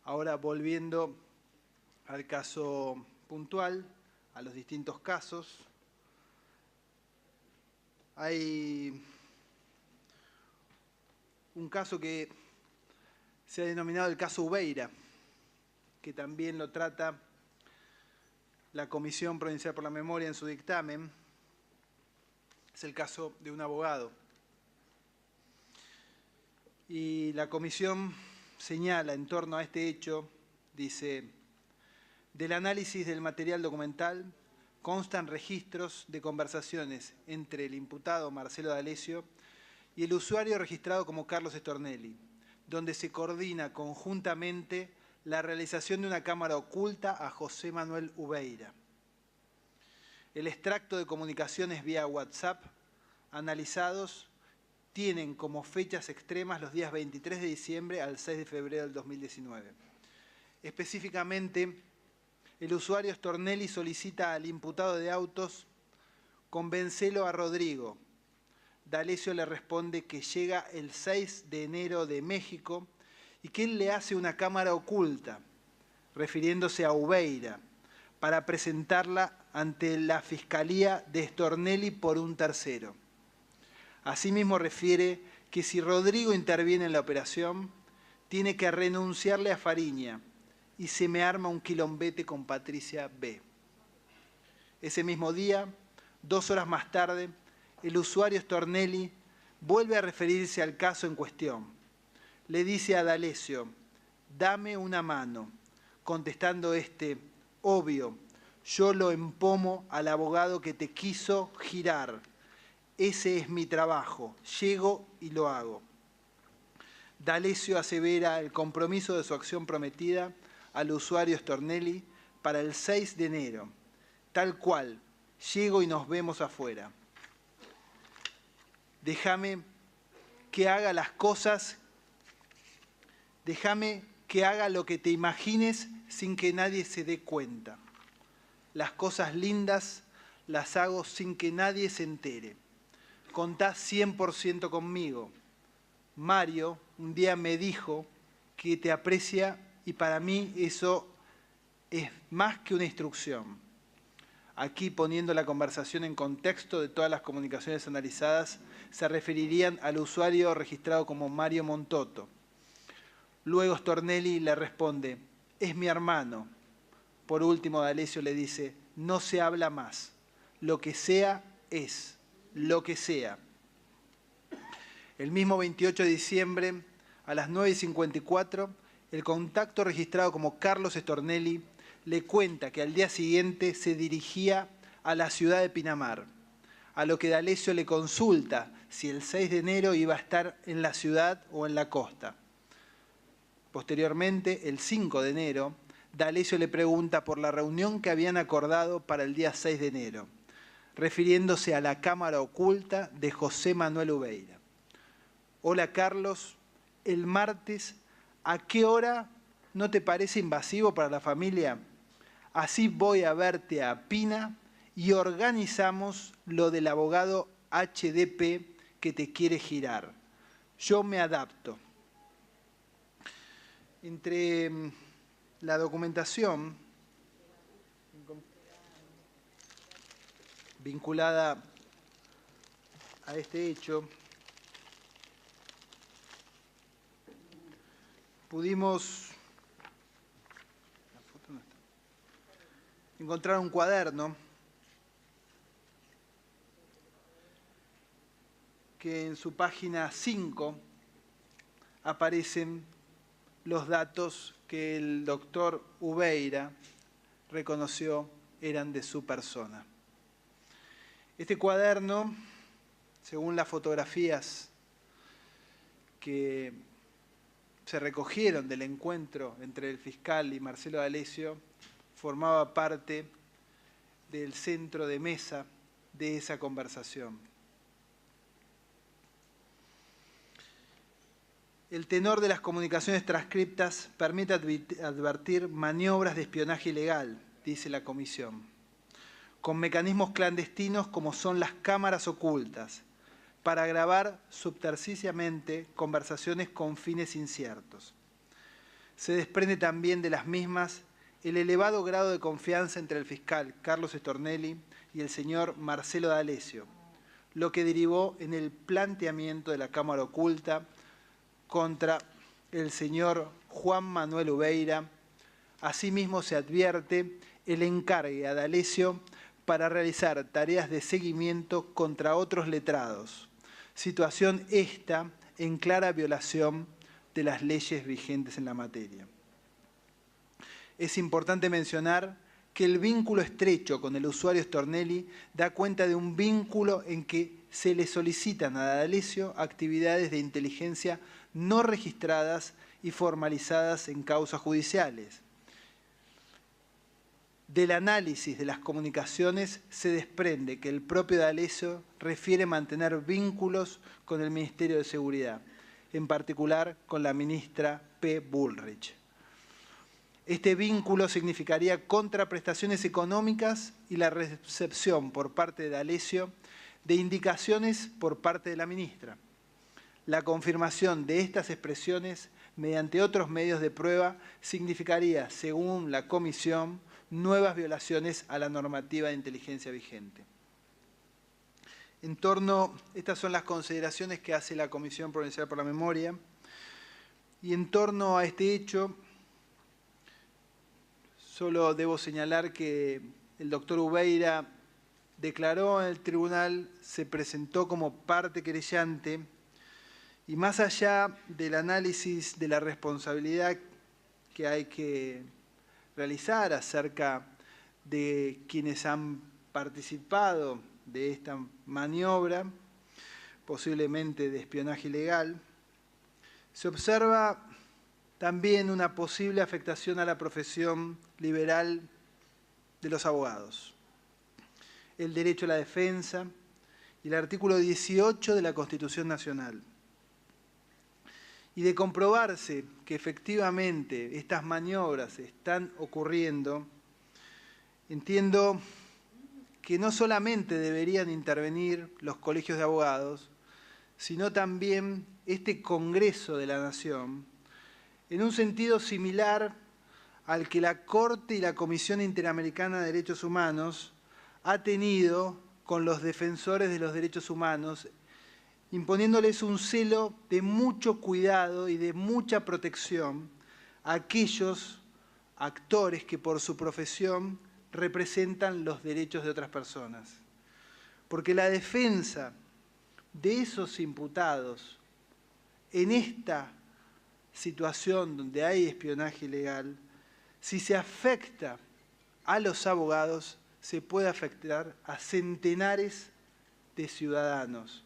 Ahora, volviendo al caso puntual, a los distintos casos, hay un caso que se ha denominado el caso Ubeira, que también lo trata la Comisión Provincial por la Memoria en su dictamen. Es el caso de un abogado. Y la comisión señala en torno a este hecho, dice: del análisis del material documental constan registros de conversaciones entre el imputado Marcelo D'Alessio y el usuario registrado como Carlos Stornelli, donde se coordina conjuntamente la realización de una cámara oculta a José Manuel Ubeira. El extracto de comunicaciones vía WhatsApp analizados tienen como fechas extremas los días 23 de diciembre al 6 de febrero del 2019. Específicamente, el usuario Stornelli solicita al imputado de autos: convencelo a Rodrigo. D'Alessio le responde que llega el 6 de enero de México y que él le hace una cámara oculta, refiriéndose a Ubeira, para presentarla ante la Fiscalía de Stornelli por un tercero. Asimismo refiere que si Rodrigo interviene en la operación, tiene que renunciarle a Fariña y se me arma un quilombete con Patricia B. Ese mismo día, 2 horas más tarde, el usuario Stornelli vuelve a referirse al caso en cuestión. Le dice a D'Alessio: dame una mano, contestando este: obvio, yo lo empomo al abogado que te quiso girar. Ese es mi trabajo, llego y lo hago. D'Alessio asevera el compromiso de su acción prometida al usuario Stornelli para el 6 de enero, tal cual: llego y nos vemos afuera. Déjame que haga las cosas, déjame que haga lo que te imagines sin que nadie se dé cuenta. Las cosas lindas las hago sin que nadie se entere. Contá 100% conmigo. Mario un día me dijo que te aprecia y para mí eso es más que una instrucción. Aquí, poniendo la conversación en contexto de todas las comunicaciones analizadas, se referirían al usuario registrado como Mario Montoto. Luego Stornelli le responde: es mi hermano. Por último, D'Alessio le dice: no se habla más. Lo que sea es, lo que sea. El mismo 28 de diciembre, a las 9:54, el contacto registrado como Carlos Stornelli le cuenta que al día siguiente se dirigía a la ciudad de Pinamar, a lo que D'Alessio le consulta si el 6 de enero iba a estar en la ciudad o en la costa. Posteriormente, el 5 de enero, D'Alessio le pregunta por la reunión que habían acordado para el día 6 de enero, refiriéndose a la cámara oculta de José Manuel Ubeira. Hola Carlos, el martes, ¿a qué hora no te parece invasivo para la familia? Así voy a verte a Pina y organizamos lo del abogado HDP que te quiere girar. Yo me adapto. Entre la documentación vinculada a este hecho, pudimos encontrar un cuaderno que en su página 5 aparecen los datos que el doctor Ubeira reconoció eran de su persona. Este cuaderno, según las fotografías que se recogieron del encuentro entre el fiscal y Marcelo D'Alessio, formaba parte del centro de mesa de esa conversación. El tenor de las comunicaciones transcriptas permite advertir maniobras de espionaje ilegal, dice la comisión, con mecanismos clandestinos como son las cámaras ocultas, para grabar subterciciamente conversaciones con fines inciertos. Se desprende también de las mismas el elevado grado de confianza entre el fiscal Carlos Stornelli y el señor Marcelo D'Alessio, lo que derivó en el planteamiento de la Cámara Oculta contra el señor Juan Manuel Ubeira. Asimismo, se advierte el encargue a D'Alessio para realizar tareas de seguimiento contra otros letrados, situación esta en clara violación de las leyes vigentes en la materia. Es importante mencionar que el vínculo estrecho con el usuario Stornelli da cuenta de un vínculo en que se le solicitan a D'Alessio actividades de inteligencia no registradas y formalizadas en causas judiciales. Del análisis de las comunicaciones se desprende que el propio D'Alessio refiere mantener vínculos con el Ministerio de Seguridad, en particular con la ministra P. Bullrich. Este vínculo significaría contraprestaciones económicas y la recepción por parte de D'Alessio de indicaciones por parte de la ministra. La confirmación de estas expresiones mediante otros medios de prueba significaría, según la comisión, nuevas violaciones a la normativa de inteligencia vigente. Estas son las consideraciones que hace la Comisión Provincial por la Memoria. Y en torno a este hecho, solo debo señalar que el doctor Ubeira declaró en el tribunal, se presentó como parte querellante, y más allá del análisis de la responsabilidad que hay que realizar acerca de quienes han participado de esta maniobra, posiblemente de espionaje ilegal, se observa también una posible afectación a la profesión liberal de los abogados, el derecho a la defensa y el artículo 18 de la Constitución Nacional. Y de comprobarse que efectivamente estas maniobras están ocurriendo, entiendo que no solamente deberían intervenir los colegios de abogados, sino también este Congreso de la Nación, en un sentido similar al que la Corte y la Comisión Interamericana de Derechos Humanos ha tenido con los defensores de los derechos humanos, imponiéndoles un celo de mucho cuidado y de mucha protección a aquellos actores que por su profesión representan los derechos de otras personas. Porque la defensa de esos imputados en esta situación donde hay espionaje ilegal, si se afecta a los abogados, se puede afectar a centenares de ciudadanos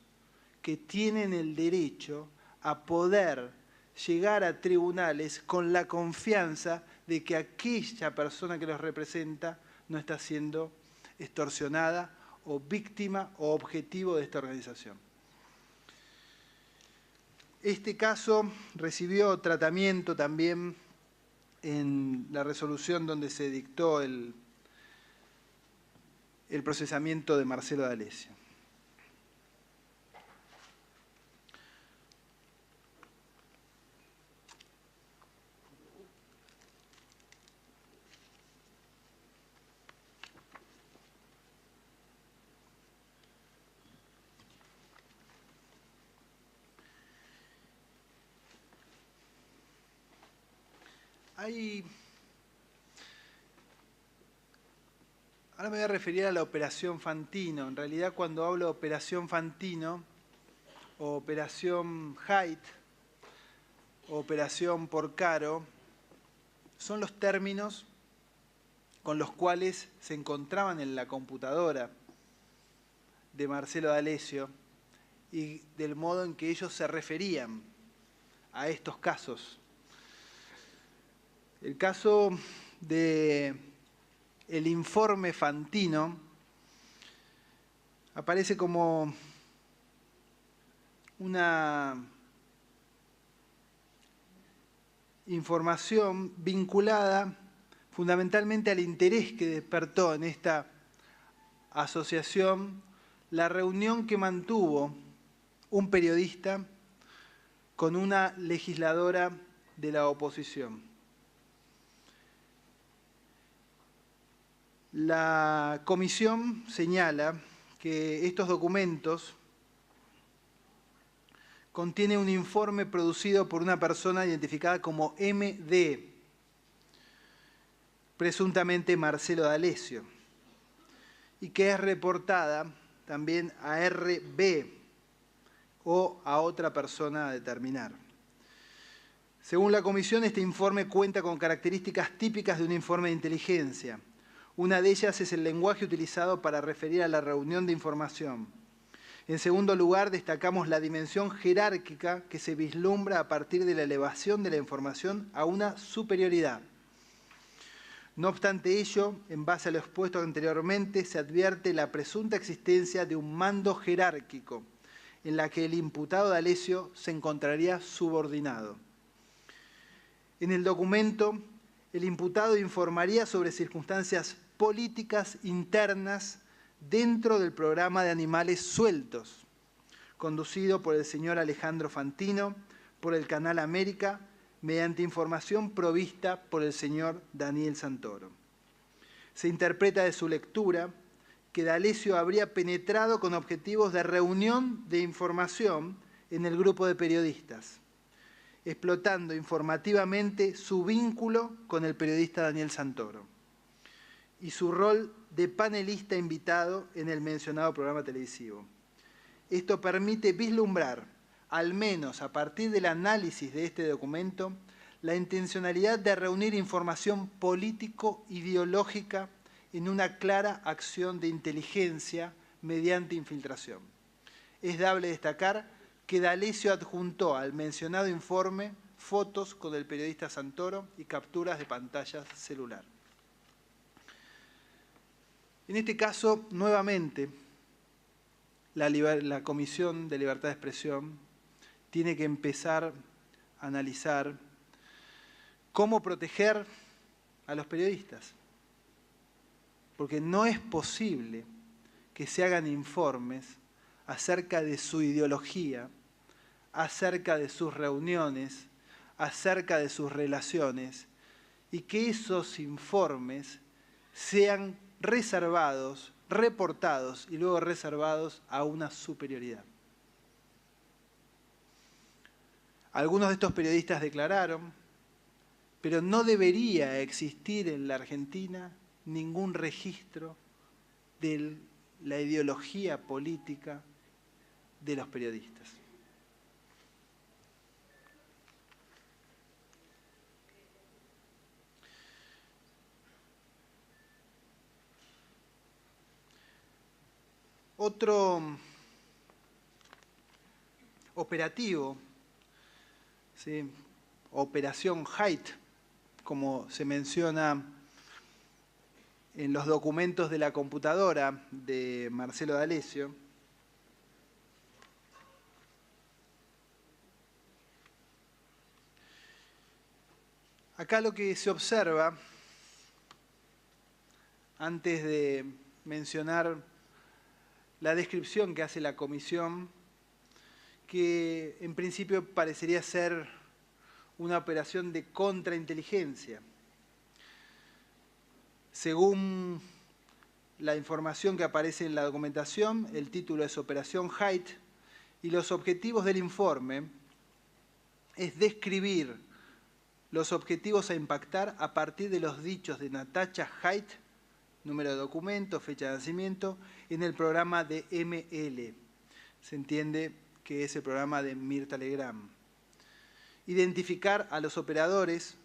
que tienen el derecho a poder llegar a tribunales con la confianza de que aquella persona que los representa no está siendo extorsionada o víctima o objetivo de esta organización. Este caso recibió tratamiento también en la resolución donde se dictó el procesamiento de Marcelo D'Alessio. Ahora me voy a referir a la Operación Fantino. En realidad, cuando hablo de Operación Fantino, o Operación Haidt, o Operación Porcaro, son los términos con los cuales se encontraban en la computadora de Marcelo D'Alessio y del modo en que ellos se referían a estos casos. El caso del informe Fantino aparece como una información vinculada fundamentalmente al interés que despertó en esta asociación la reunión que mantuvo un periodista con una legisladora de la oposición. La comisión señala que estos documentos contienen un informe producido por una persona identificada como MD, presuntamente Marcelo D'Alessio, y que es reportada también a RB o a otra persona a determinar. Según la comisión, este informe cuenta con características típicas de un informe de inteligencia. Una de ellas es el lenguaje utilizado para referir a la reunión de información. En segundo lugar, destacamos la dimensión jerárquica que se vislumbra a partir de la elevación de la información a una superioridad. No obstante ello, en base a lo expuesto anteriormente, se advierte la presunta existencia de un mando jerárquico, en la que el imputado D'Alessio se encontraría subordinado. En el documento, el imputado informaría sobre circunstancias políticas internas dentro del programa de animales sueltos, conducido por el señor Alejandro Fantino, por el Canal América, mediante información provista por el señor Daniel Santoro. Se interpreta de su lectura que D'Alessio habría penetrado con objetivos de reunión de información en el grupo de periodistas, explotando informativamente su vínculo con el periodista Daniel Santoro y su rol de panelista invitado en el mencionado programa televisivo. Esto permite vislumbrar, al menos a partir del análisis de este documento, la intencionalidad de reunir información político-ideológica en una clara acción de inteligencia mediante infiltración. Es dable destacar que D'Alessio adjuntó al mencionado informe fotos con el periodista Santoro y capturas de pantallas celular. En este caso, nuevamente, la Comisión de Libertad de Expresión tiene que empezar a analizar cómo proteger a los periodistas. Porque no es posible que se hagan informes acerca de su ideología, acerca de sus reuniones, acerca de sus relaciones, y que esos informes sean reservados, reportados y luego reservados a una superioridad. Algunos de estos periodistas declararon, pero no debería existir en la Argentina ningún registro de la ideología política de los periodistas. Otro operativo, ¿sí? Operación Haidt, como se menciona en los documentos de la computadora de Marcelo D'Alessio, acá lo que se observa, antes de mencionar la descripción que hace la comisión, que en principio parecería ser una operación de contrainteligencia. Según la información que aparece en la documentación, el título es Operación Haidt y los objetivos del informe es describir los objetivos a impactar a partir de los dichos de Natacha Haidt, número de documento, fecha de nacimiento, en el programa de ML. Se entiende que es el programa de Mirta Legrand. Identificar a los operadores,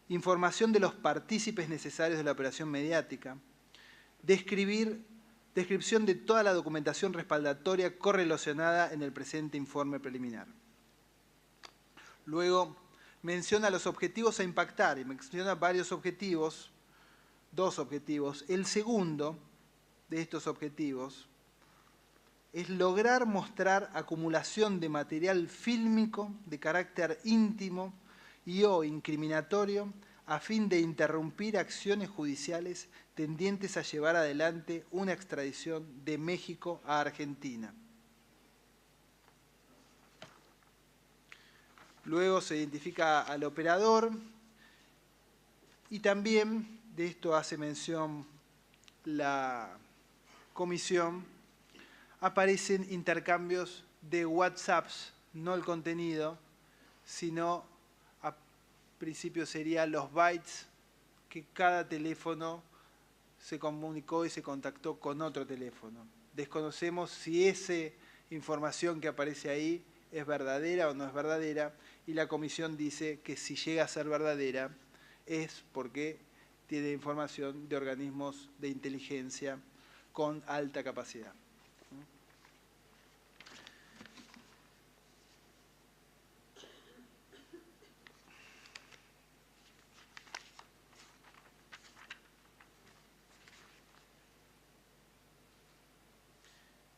información de los partícipes necesarios de la operación mediática, descripción de toda la documentación respaldatoria correlacionada en el presente informe preliminar. Luego menciona los objetivos a impactar y menciona varios objetivos, dos objetivos. El segundo de estos objetivos es lograr mostrar acumulación de material fílmico de carácter íntimo y o incriminatorio a fin de interrumpir acciones judiciales tendientes a llevar adelante una extradición de México a Argentina. Luego se identifica al operador y también de esto hace mención la comisión, aparecen intercambios de WhatsApps, no el contenido, sino a principio serían los bytes que cada teléfono se comunicó y se contactó con otro teléfono. Desconocemos si esa información que aparece ahí es verdadera o no es verdadera, y la comisión dice que si llega a ser verdadera es porque tiene información de organismos de inteligencia con alta capacidad.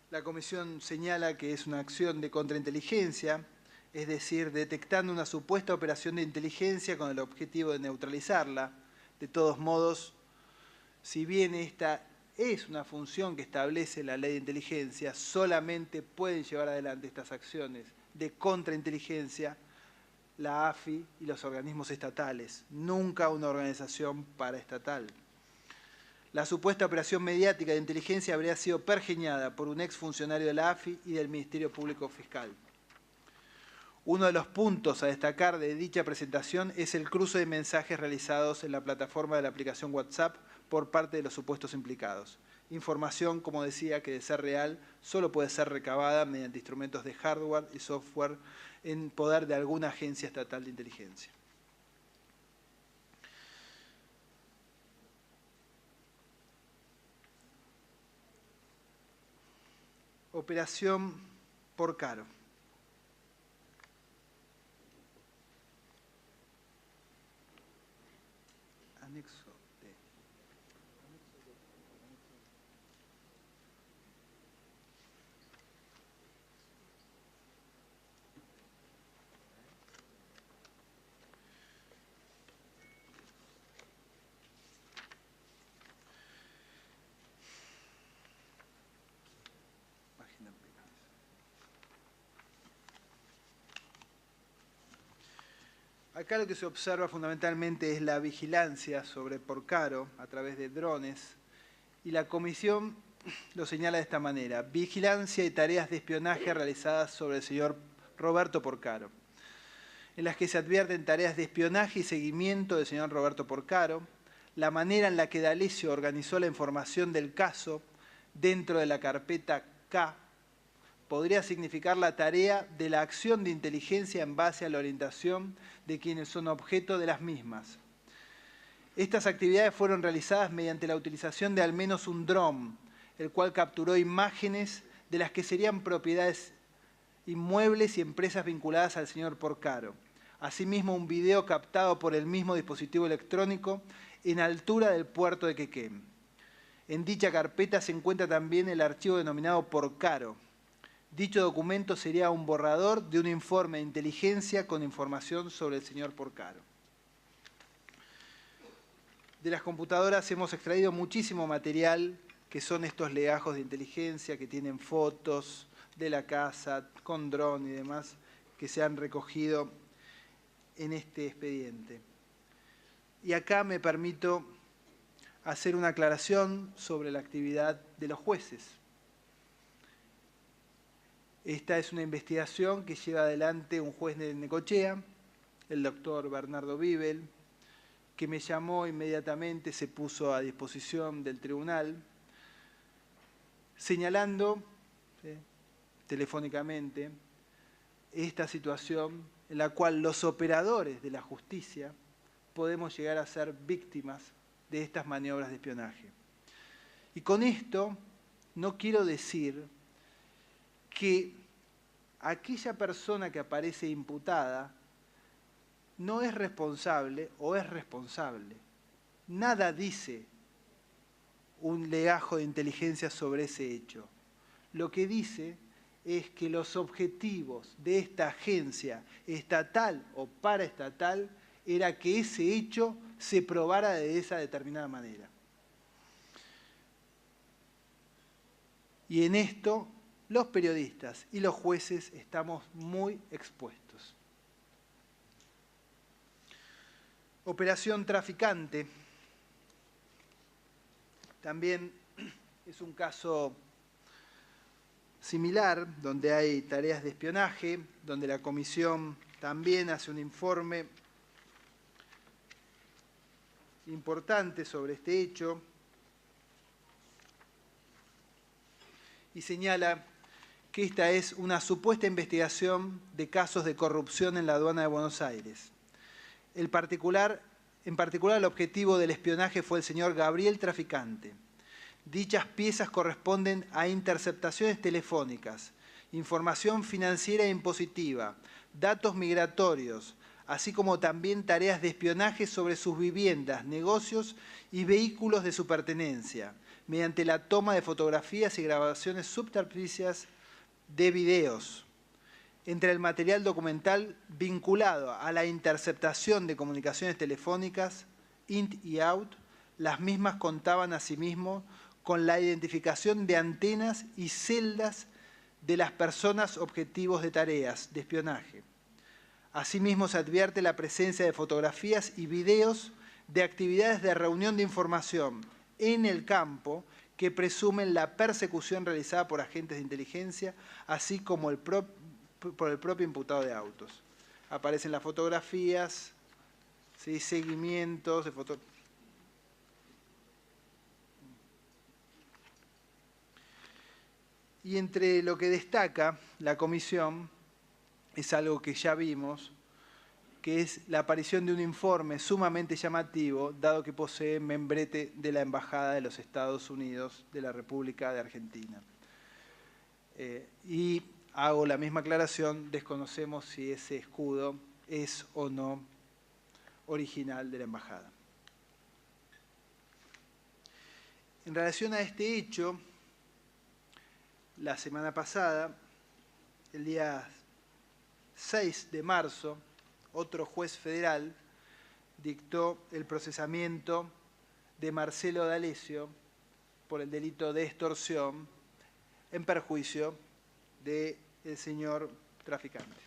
La comisión señala que es una acción de contrainteligencia, es decir, detectando una supuesta operación de inteligencia con el objetivo de neutralizarla. De todos modos, si bien esta es una función que establece la ley de inteligencia, solamente pueden llevar adelante estas acciones de contrainteligencia la AFI y los organismos estatales, nunca una organización paraestatal. La supuesta operación mediática de inteligencia habría sido pergeñada por un exfuncionario de la AFI y del Ministerio Público Fiscal. Uno de los puntos a destacar de dicha presentación es el cruce de mensajes realizados en la plataforma de la aplicación WhatsApp por parte de los supuestos implicados. Información, como decía, que de ser real solo puede ser recabada mediante instrumentos de hardware y software en poder de alguna agencia estatal de inteligencia. Operación Porcaro. Anexo D. Página P. Acá lo que se observa fundamentalmente es la vigilancia sobre Porcaro a través de drones, y la comisión lo señala de esta manera: vigilancia y tareas de espionaje realizadas sobre el señor Roberto Porcaro, en las que se advierten tareas de espionaje y seguimiento del señor Roberto Porcaro, la manera en la que D'Alessio organizó la información del caso dentro de la carpeta K, podría significar la tarea de la acción de inteligencia en base a la orientación de quienes son objeto de las mismas. Estas actividades fueron realizadas mediante la utilización de al menos un dron, el cual capturó imágenes de las que serían propiedades inmuebles y empresas vinculadas al señor Porcaro. Asimismo, un video captado por el mismo dispositivo electrónico en altura del puerto de Quequén. En dicha carpeta se encuentra también el archivo denominado Porcaro. Dicho documento sería un borrador de un informe de inteligencia con información sobre el señor Porcaro. De las computadoras hemos extraído muchísimo material, que son estos legajos de inteligencia que tienen fotos de la casa con dron y demás, que se han recogido en este expediente. Y acá me permito hacer una aclaración sobre la actividad de los jueces. Esta es una investigación que lleva adelante un juez de Necochea, el doctor Bernardo Bibel, que me llamó inmediatamente, se puso a disposición del tribunal, señalando telefónicamente esta situación en la cual los operadores de la justicia podemos llegar a ser víctimas de estas maniobras de espionaje. Y con esto no quiero decir que aquella persona que aparece imputada no es responsable o es responsable. Nada dice un legajo de inteligencia sobre ese hecho. Lo que dice es que los objetivos de esta agencia estatal o paraestatal era que ese hecho se probara de esa determinada manera. Y en esto los periodistas y los jueces estamos muy expuestos. Operación Traficante. También es un caso similar, donde hay tareas de espionaje, donde la comisión también hace un informe importante sobre este hecho y señala que esta es una supuesta investigación de casos de corrupción en la aduana de Buenos Aires. En particular, el objetivo del espionaje fue el señor Gabriel Traficante. Dichas piezas corresponden a interceptaciones telefónicas, información financiera e impositiva, datos migratorios, así como también tareas de espionaje sobre sus viviendas, negocios y vehículos de su pertenencia, mediante la toma de fotografías y grabaciones subrepticias de videos. Entre el material documental vinculado a la interceptación de comunicaciones telefónicas, INT y OUT, las mismas contaban asimismo con la identificación de antenas y celdas de las personas objetivos de tareas de espionaje. Asimismo, se advierte la presencia de fotografías y videos de actividades de reunión de información en el campo que presumen la persecución realizada por agentes de inteligencia, así como por el propio imputado de autos. Aparecen las fotografías, ¿sí? Seguimientos de fotografías. Y entre lo que destaca la comisión es algo que ya vimos, que es la aparición de un informe sumamente llamativo, dado que posee membrete de la Embajada de los Estados Unidos de la República de Argentina. Y hago la misma aclaración, desconocemos si ese escudo es o no original de la Embajada. En relación a este hecho, la semana pasada, el día 6 de marzo, otro juez federal dictó el procesamiento de Marcelo D'Alessio por el delito de extorsión en perjuicio del señor traficante.